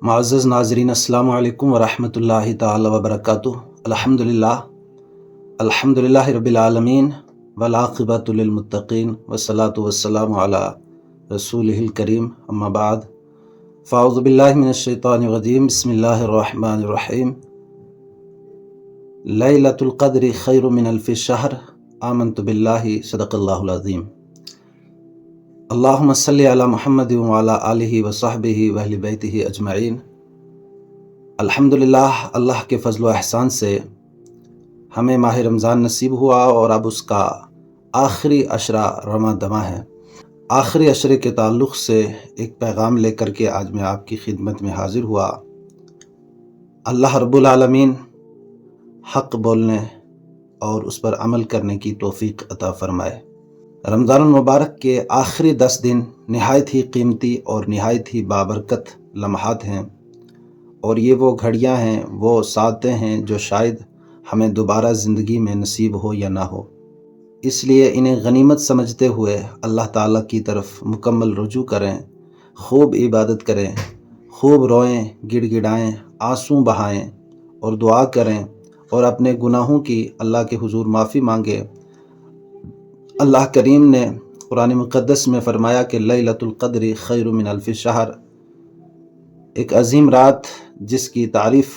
معزز ناظرین، السلام علیکم ورحمۃ اللہ تعالی وبرکاتہ۔ الحمدللہ رب العالمین والعاقبۃ للمتقین والصلاۃ والسلام علی رسولہ الکریم، اما بعد فاعوذ باللہ من الشیطان الرجیم، بسم اللہ الرحمن الرحیم۔ لیلۃ القدر خیر من الف شہر، آمنت باللہ، صدق اللہ العظیم۔ اللہم صلی علی محمد وعلی آلہ وصحبہ واہل بیتہ اجمعین۔ الحمدللہ، اللہ کے فضل و احسان سے ہمیں ماہ رمضان نصیب ہوا اور اب اس کا آخری عشرہ رواں دواں ہے۔ آخری عشرے کے تعلق سے ایک پیغام لے کر کے آج میں آپ کی خدمت میں حاضر ہوا۔ اللہ رب العالمین حق بولنے اور اس پر عمل کرنے کی توفیق عطا فرمائے۔ رمضان المبارک کے آخری 10 دن نہایت ہی قیمتی اور نہایت ہی بابرکت لمحات ہیں، اور یہ وہ گھڑیاں ہیں، وہ ساعتیں ہیں جو شاید ہمیں دوبارہ زندگی میں نصیب ہو یا نہ ہو۔ اس لیے انہیں غنیمت سمجھتے ہوئے اللہ تعالیٰ کی طرف مکمل رجوع کریں، خوب عبادت کریں، خوب روئیں، گڑ گڑائیں، آنسو بہائیں اور دعا کریں، اور اپنے گناہوں کی اللہ کے حضور معافی مانگیں۔ اللہ کریم نے قرآن مقدس میں فرمایا کہ لیلۃ القدر خیر من الف شہر، ایک عظیم رات جس کی تعریف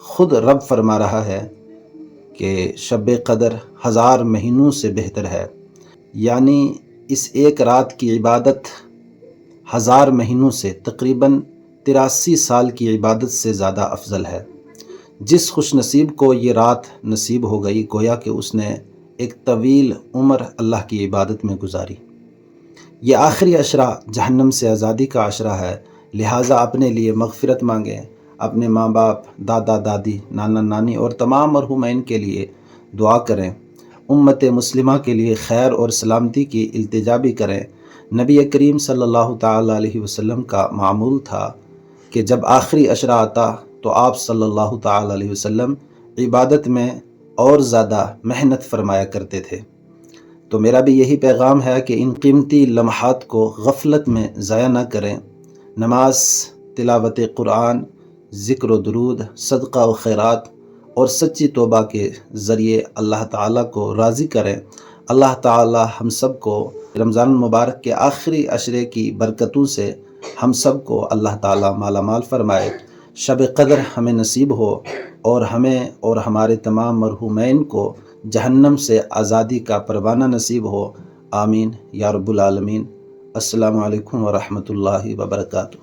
خود رب فرما رہا ہے کہ شب قدر 1000 مہینوں سے بہتر ہے، یعنی اس ایک رات کی عبادت 1000 مہینوں سے، تقریباً 83 سال کی عبادت سے زیادہ افضل ہے۔ جس خوش نصیب کو یہ رات نصیب ہو گئی، گویا کہ اس نے ایک طویل عمر اللہ کی عبادت میں گزاری۔ یہ آخری عشرہ جہنم سے آزادی کا عشرہ ہے، لہٰذا اپنے لیے مغفرت مانگیں، اپنے ماں باپ، دادا دادی، نانا نانی اور تمام مرحومین کے لیے دعا کریں، امت مسلمہ کے لیے خیر اور سلامتی کی التجا بھی کریں۔ نبی کریم صلی اللہ تعالیٰ علیہ وسلم کا معمول تھا کہ جب آخری عشرہ آتا تو آپ صلی اللہ تعالیٰ علیہ وسلم عبادت میں اور زیادہ محنت فرمایا کرتے تھے۔ تو میرا بھی یہی پیغام ہے کہ ان قیمتی لمحات کو غفلت میں ضائع نہ کریں۔ نماز، تلاوت قرآن، ذکر و درود، صدقہ و خیرات اور سچی توبہ کے ذریعے اللہ تعالیٰ کو راضی کریں۔ اللہ تعالیٰ ہم سب کو رمضان المبارک کے آخری عشرے کی برکتوں سے ہم سب کو اللہ تعالیٰ مالا مال فرمائے، شب قدر ہمیں نصیب ہو، اور ہمیں اور ہمارے تمام مرحومین کو جہنم سے آزادی کا پروانہ نصیب ہو، آمین یا رب العالمین۔ السلام علیکم ورحمۃ اللہ وبرکاتہ۔